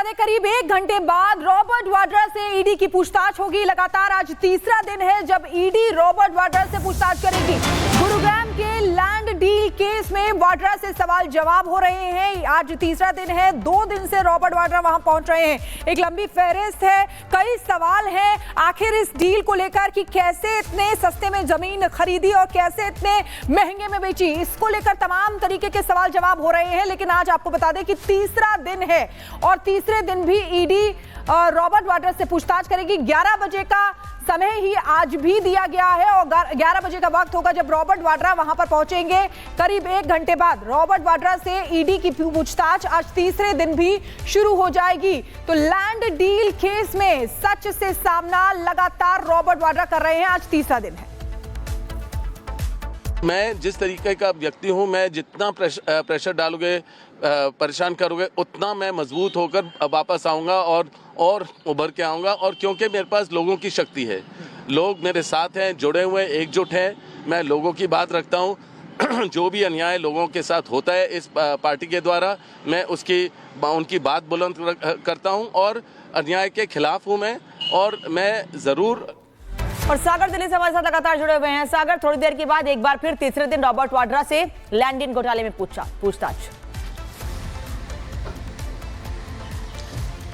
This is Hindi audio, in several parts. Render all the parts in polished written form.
दें, करीब 1 घंटे बाद रॉबर्ट वाड्रा से ईडी की पूछताछ होगी। लगातार आज तीसरा दिन है जब ईडी रॉबर्ट वाड्रा से पूछताछ करेगी। गुरुग्राम के लैंड डील केस में वाड्रा से सवाल जवाब हो रहे हैं। आज तीसरा दिन है, 2 दिन से रॉबर्ट वाड्रा वहां पहुंच रहे हैं। एक लंबी फेहरिस्त है, कई सवाल हैं आखिर इस डील को लेकर कि कैसे इतने सस्ते में जमीन खरीदी और कैसे इतने महंगे में बेची। इसको लेकर तमाम तरीके के सवाल जवाब हो रहे हैं। लेकिन आज आपको बता दें कि तीसरा दिन है और तीसरे दिन भी ईडी रॉबर्ट वाड्रा से पूछताछ करेगी। 11 बजे का समय ही आज भी दिया गया है और 11 बजे का वक्त होगा जब रॉबर्ट वाड्रा वहां पर पहुंचेंगे। करीब 1 घंटे बाद रॉबर्ट वाड्रा से ईडी की पूछताछ आज तीसरे दिन भी शुरू हो जाएगी। तो लैंड डील केस में सच से सामना लगातार रॉबर्ट वाड्रा कर रहे हैं। आज तीसरा दिन है। मैं जिस तरीके का व्यक्ति हूं, मैं जितना प्रेशर डालोगे, परेशान करोगे, उतना मैं मजबूत होकर वापस आऊँगा और उभर के आऊँगा। और क्योंकि मेरे पास लोगों की शक्ति है, लोग मेरे साथ हैं, जुड़े हुए, एकजुट हैं। मैं लोगों की बात रखता हूँ। जो भी अन्याय लोगों के साथ होता है इस पार्टी के द्वारा, मैं उनकी बात बुलंद करता हूँ और अन्याय के खिलाफ हूँ मैं, और मैं ज़रूर। और सागर दिल्ली से हमारे साथ लगातार जुड़े हुए हैं। सागर, थोड़ी देर के बाद एक बार फिर तीसरे दिन रॉबर्ट वाड्रा से लैंड डील घोटाले में पूछताछ।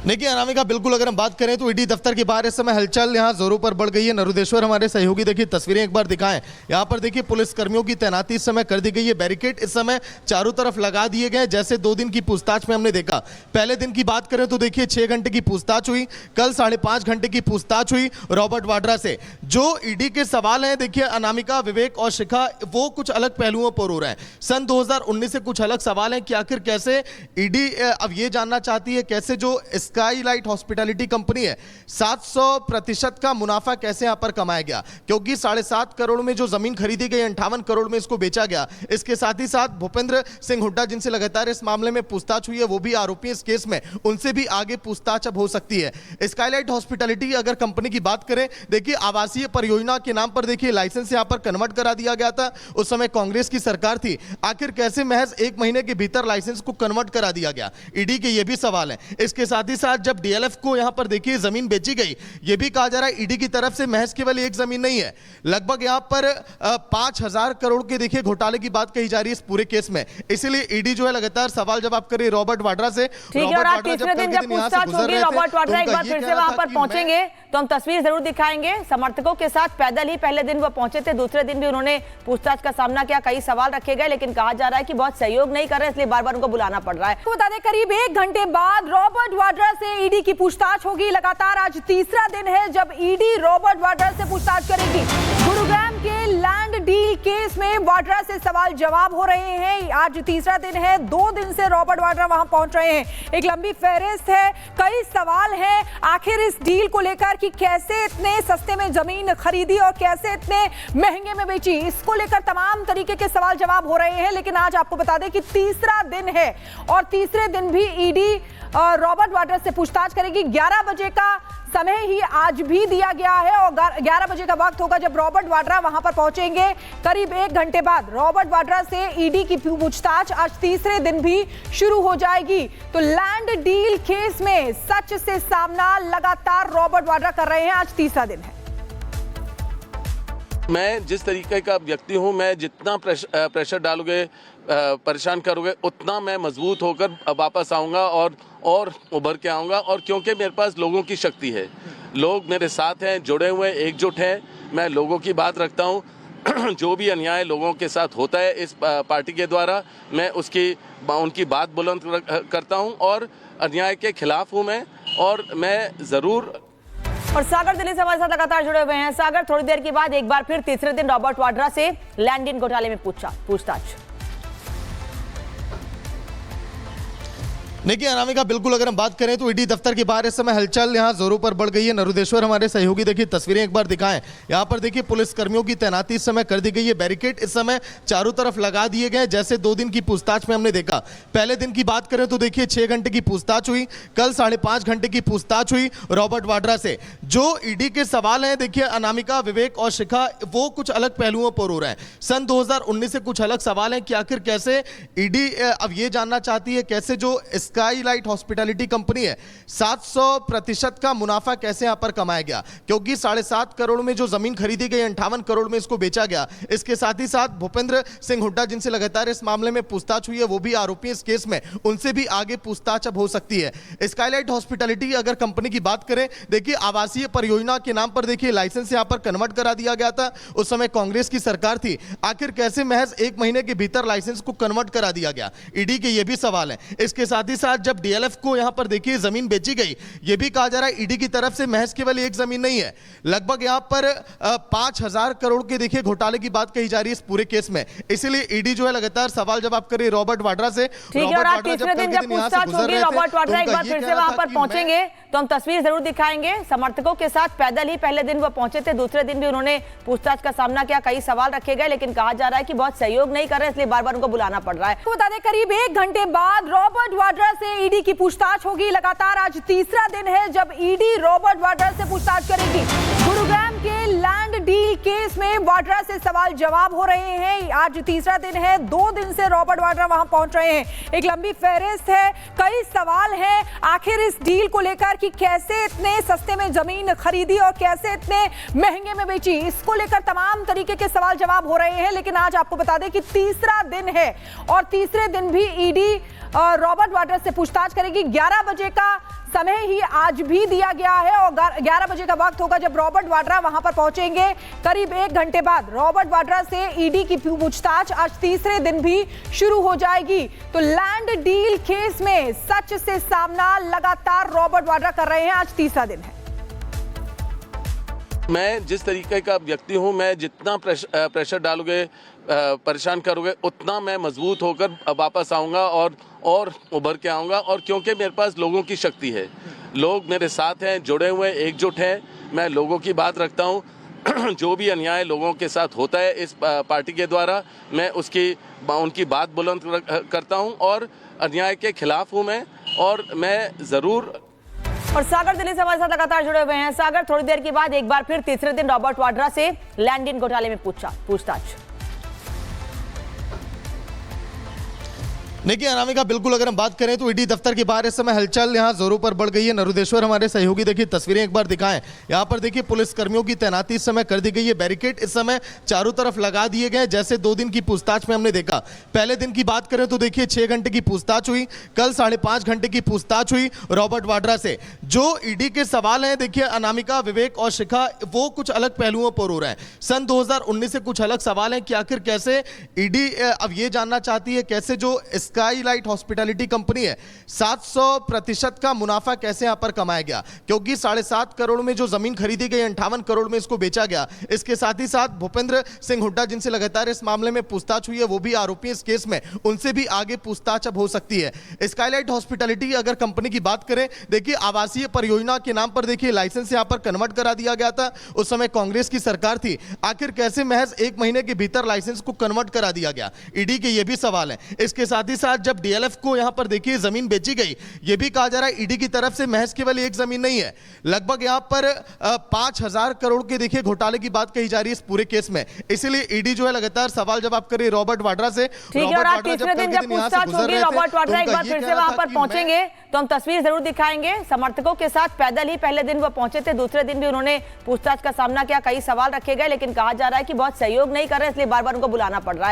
देखिए अनामिका, बिल्कुल अगर हम बात करें तो ईडी दफ्तर के बाहर इस समय हलचल यहां जोरों पर बढ़ गई है। नरुदेश्वर हमारे सहयोगी देखिए तस्वीरें एक बार दिखाएं। यहां पर देखिए पुलिस कर्मियों की तैनाती इस समय कर दी गई है। बैरिकेड इस समय चारों तरफ लगा दिए गए, जैसे 2 दिन की पूछताछ में हमने देखा। पहले दिन की बात करें तो देखिए 6 घंटे की पूछताछ हुई, कल 5.5 घंटे की पूछताछ हुई रॉबर्ट वाड्रा से। जो ईडी के सवाल हैं देखिए अनामिका, विवेक और शिखा, वो कुछ अलग पहलुओं पर हो रहे हैं। सन 2019 से कुछ अलग सवाल हैं कि आखिर कैसे ईडी अब ये जानना चाहती है कैसे जो स्काईलाइट हॉस्पिटैलिटी कंपनी है 700% का मुनाफा कैसे यहां पर कमाया गया, क्योंकि 7.5 करोड़ में जो जमीन खरीदी गई 58 करोड़ में इसको बेचा गया। इसके साथ ही साथ भूपेंद्र सिंह हुड्डा जिनसे लगातार इस मामले में पूछताछ हुई है, वो भी आरोपी इस केस में, उनसे भी आगे पूछताछ अब हो सकती है। स्काईलाइट हॉस्पिटैलिटी अगर कंपनी की बात करें, देखिए आवासीय परियोजना के नाम पर देखिए लाइसेंस यहां पर कन्वर्ट करा दिया गया था। उस समय कांग्रेस की सरकार थी। आखिर कैसे महज 1 महीने के भीतर लाइसेंस को कन्वर्ट करा दिया गया, ईडी के ये भी सवाल है। इसके साथ ही साथ जब डीएलएफ को यहां पर देखिए जमीन बेची गई, यह भी कहा जा रहा है ईडी की तरफ से महज केवल एक जमीन नहीं है, लगभग यहां पर 5000 करोड़ के देखिए घोटाले की बात कही जा रही है इस पूरे केस में। इसलिए ईडी जो है लगातार सवाल जवाब कर रही है रॉबर्ट वाड्रा से। तीसरे दिन जब पूछताछ होगी, रॉबर्ट वाड्रा एक बार फिर से वहां पर पहुंचेंगे तो हम तस्वीर जरूर दिखाएंगे। समर्थकों के साथ पैदल ही पहले दिन वो पहुंचे थे, दूसरे दिन भी उन्होंने पूछताछ का सामना किया। कई सवाल रखे गए, लेकिन कहा जा रहा है कि बहुत सहयोग नहीं कर रहे, इसलिए बार बार उनको बुलाना पड़ रहा है। तो बता दें, करीब 1 घंटे बाद रॉबर्ट वाड्रा से ईडी की पूछताछ होगी। लगातार आज तीसरा दिन है जब ईडी रॉबर्ट वाड्रा से पूछताछ करेगी। गुरुग्राम के लैंड डील केस में वाड्रा से सवाल जवाब हो रहे हैं। आज तीसरा दिन है, 2 दिन से रॉबर्ट वाड्रा वहां पहुंच रहे हैं। एक लंबी फेहरिस्त है, कई सवाल हैं आखिर इस डील को लेकर कि कैसे इतने सस्ते में जमीन खरीदी और कैसे इतने महंगे में बेची। इसको लेकर तमाम तरीके के सवाल जवाब हो रहे हैं। लेकिन आज आपको बता दें कि तीसरा दिन है और तीसरे दिन भी ईडी रॉबर्ट वाड्रा से पूछताछ करेगी। 11 बजे का समय ही आज भी दिया गया है और 11 बजे का वक्त होगा जब रॉबर्ट वाड्रा वहां पर पहुंचेंगे। करीब 1 घंटे बाद रॉबर्ट वाड्रा से ईडी की पूछताछ आज तीसरे दिन भी शुरू हो जाएगी। तो लैंड डील केस में सच से सामना लगातार रॉबर्ट वाड्रा कर रहे हैं। आज तीसरा दिन है। मैं जिस तरीके का व्यक्ति हूं, मैं जितना प्रेशर डालोगे, परेशान करोगे, उतना मैं मजबूत होकर वापस आऊँगा और उभर के आऊँगा। और क्योंकि मेरे पास लोगों की शक्ति है, लोग मेरे साथ हैं, जुड़े हुए, एकजुट हैं। मैं लोगों की बात रखता हूँ। जो भी अन्याय लोगों के साथ होता है इस पार्टी के द्वारा, मैं उनकी बात बुलंद करता हूँ और अन्याय के खिलाफ हूँ मैं, और मैं ज़रूर। और सागर दिल्ली से हमारे साथ लगातार जुड़े हुए हैं। सागर, थोड़ी देर के बाद एक बार फिर तीसरे दिन रॉबर्ट वाड्रा से लैंड डील घोटाले में पूछताछ। देखिए अनामिका, बिल्कुल अगर हम बात करें तो ईडी दफ्तर के बाहर इस समय हलचल यहां जोरों पर बढ़ गई है। नरुदेश्वर हमारे सहयोगी देखिए तस्वीरें एक बार दिखाएं। यहां पर देखिए पुलिस कर्मियों की तैनाती इस समय कर दी गई है। बैरिकेड इस समय चारों तरफ लगा दिए गए, जैसे 2 दिन की पूछताछ में हमने देखा। पहले दिन की बात करें तो देखिए 6 घंटे की पूछताछ हुई, कल 5.5 घंटे की पूछताछ हुई रॉबर्ट वाड्रा से। जो ईडी के सवाल हैं देखिए अनामिका, विवेक और शिखा, वो कुछ अलग पहलुओं पर हो रहे हैं। सन 2019 से कुछ अलग सवाल हैं कि आखिर कैसे ईडी अब ये जानना चाहती है कैसे जो स्काईलाइट हॉस्पिटैलिटी कंपनी है, 700% का मुनाफा कैसे यहां पर कमाया गया, क्योंकि 7.5 करोड़ में जो जमीन खरीदी गई 58 करोड़ में इसको बेचा गया। इसके साथ ही साथ भूपेंद्र सिंह हुड्डा जिनसे लगातार इस मामले में पूछताछ हुई है, वो भी आरोपी इस केस में, उनसे भी आगे पूछताछ अब हो सकती है। स्काईलाइट हॉस्पिटैलिटी अगर कंपनी की बात करें, देखिए आवासीय परियोजना के नाम पर देखिए लाइसेंस यहां पर कन्वर्ट करा दिया गया था। उस समय कांग्रेस की सरकार थी, आखिर कैसे महज 1 महीने के भीतर लाइसेंस को कन्वर्ट करा दिया गया, ईडी के ये भी सवाल है। इसके साथ ही साथ जब डीएलएफ को यहां पर देखिए जमीन बेची गई, ये भी कहा जा रहा है ईडी की तरफ से महज केवल एक जमीन नहीं है, लगभग यहां पर 5000 करोड़ के देखिए घोटाले की बात कही जा रही है इस पूरे केस में। इसीलिए ईडी जो है लगातार सवाल जवाब कर रही है रॉबर्ट वाड्रा से। ठीक है, और आज तीसरे दिन जब पूछताछ होगी रॉबर्ट वाड्रा एक बार फिर से वहां पर पहुंचेंगे तो हम तस्वीर जरूर दिखाएंगे। समर्थकों के साथ पैदल ही पहले दिन वो पहुंचे थे, दूसरे दिन भी उन्होंने पूछताछ का सामना किया, कई सवाल रखे गए, लेकिन कहा जा रहा है कि बहुत सहयोग नहीं कर रहे, इसलिए बार बार उनको बुलाना पड़ रहा है। तो बता दें करीब 1 घंटे बाद रॉबर्ट वाड्रा से ईडी की पूछताछ होगी। लगातार आज तीसरा दिन है जब ईडी रॉबर्ट वाड्रा से पूछताछ करेगी। गुरुग्राम के लैंड डील केस में वाड्रा से सवाल जवाब हो रहे हैं। आज तीसरा दिन है, 2 दिन से रॉबर्ट वाड्रा वहां पहुंच रहे हैं। एक लंबी फेहरिस्त है, कई सवाल हैं आखिर इस डील को लेकर कि कैसे इतने सस्ते में जमीन खरीदी और कैसे इतने महंगे में बेची, इसको लेकर तमाम तरीके के सवाल जवाब हो रहे हैं। लेकिन आज आपको बता दें कि तीसरा दिन है और तीसरे दिन भी ईडी रॉबर्ट वाड्रा से पूछताछ करेगी। 11 बजे का समय ही आज भी दिया गया है और 11 बजे का वक्त होगा जब रॉबर्ट वाड्रा वहां पर पहुंचेंगे। करीब 1 घंटे बाद रॉबर्ट वाड्रा से ईडी की पूछताछ आज तीसरे दिन भी शुरू हो जाएगी। तो लैंड डील केस में सच से सामना लगातार रॉबर्ट वाड्रा कर रहे हैं। आज तीसरा दिन है। मैं जिस तरीके का व्यक्ति हूं, मैं जितना प्रेशर डालोगे, परेशान करोगे, उतना मैं मजबूत होकर वापस आऊँगा और उभर के आऊँगा। और क्योंकि मेरे पास लोगों की शक्ति है, लोग मेरे साथ हैं, जुड़े हुए, एकजुट हैं, मैं लोगों की बात रखता हूँ। जो भी अन्याय लोगों के साथ होता है इस पार्टी के द्वारा, मैं उनकी बात बुलंद करता हूँ और अन्याय के खिलाफ हूँ मैं, और मैं ज़रूर। और सागर दिल्ली से हमारे साथ लगातार जुड़े हुए हैं। सागर, थोड़ी देर के बाद एक बार फिर तीसरे दिन रॉबर्ट वाड्रा से लैंड डील घोटाले में पूछताछ। देखिए अनामिका, बिल्कुल अगर हम बात करें तो ईडी दफ्तर के बाहर इस समय हलचल यहां जोरों पर बढ़ गई है। नरुदेश्वर हमारे सहयोगी देखिए तस्वीरें एक बार दिखाएं। यहां पर देखिए पुलिस कर्मियों की तैनाती इस समय कर दी गई है, बैरिकेड इस समय चारों तरफ लगा दिए गए, जैसे 2 दिन की पूछताछ में हमने देखा। पहले दिन की बात करें तो देखिए 6 घंटे की पूछताछ हुई, कल 5.5 घंटे की पूछताछ हुई रॉबर्ट वाड्रा से। जो ईडी के सवाल हैं देखिए अनामिका, विवेक और शिखा, वो कुछ अलग पहलुओं पर हो रहा है। सन 2019 से कुछ अलग सवाल हैं कि आखिर कैसे ईडी अब ये जानना चाहती है कैसे जो स्काईलाइट हॉस्पिटैलिटी कंपनी है 700% का मुनाफा कैसे यहां पर कमाया गया, क्योंकि 7.5 करोड़ में जो जमीन खरीदी गई 58 करोड़ में इसको बेचा गया। इसके साथ ही साथ भूपेंद्र सिंह हुड्डा जिनसे लगातार इस मामले में पूछताछ हुई है, वो भी आरोपी इस केस में, उनसे भी आगे पूछताछ अब हो सकती है। स्काईलाइट हॉस्पिटैलिटी अगर कंपनी की बात करें, देखिए आवासीय परियोजना के नाम पर देखिए लाइसेंस यहां पर कन्वर्ट करा दिया गया था। उस समय कांग्रेस की सरकार थी, आखिर कैसे महज 1 महीने के भीतर लाइसेंस को कन्वर्ट करा दिया गया, ईडी के ये भी सवाल है। इसके साथ ही साथ जब डीएलएफ को यहां पर देखिए जमीन बेची गई, यह भी कहा जा रहा है ईडी की तरफ से महज केवल एक जमीन नहीं है, लगभग यहां पर 5000 करोड़ के देखिए घोटाले की बात कही जा रही है इस पूरे केस में। इसीलिए ईडी जो है लगातार सवाल जवाब कर रही है रॉबर्ट वाड्रा से। ठीक है, और आज तीसरे दिन जब पूछताछ होगी रॉबर्ट वाड्रा एक बार फिर से वहां पर पहुंचेंगे तो हम तस्वीर जरूर दिखाएंगे। समर्थकों के साथ पैदल ही पहले दिन वो पहुंचे थे, दूसरे दिन भी उन्होंने पूछताछ का सामना किया, कई सवाल रखे गए, लेकिन कहा जा रहा है कि बहुत सहयोग नहीं कर रहे, इसलिए बार बार उनको बुलाना पड़ रहा है।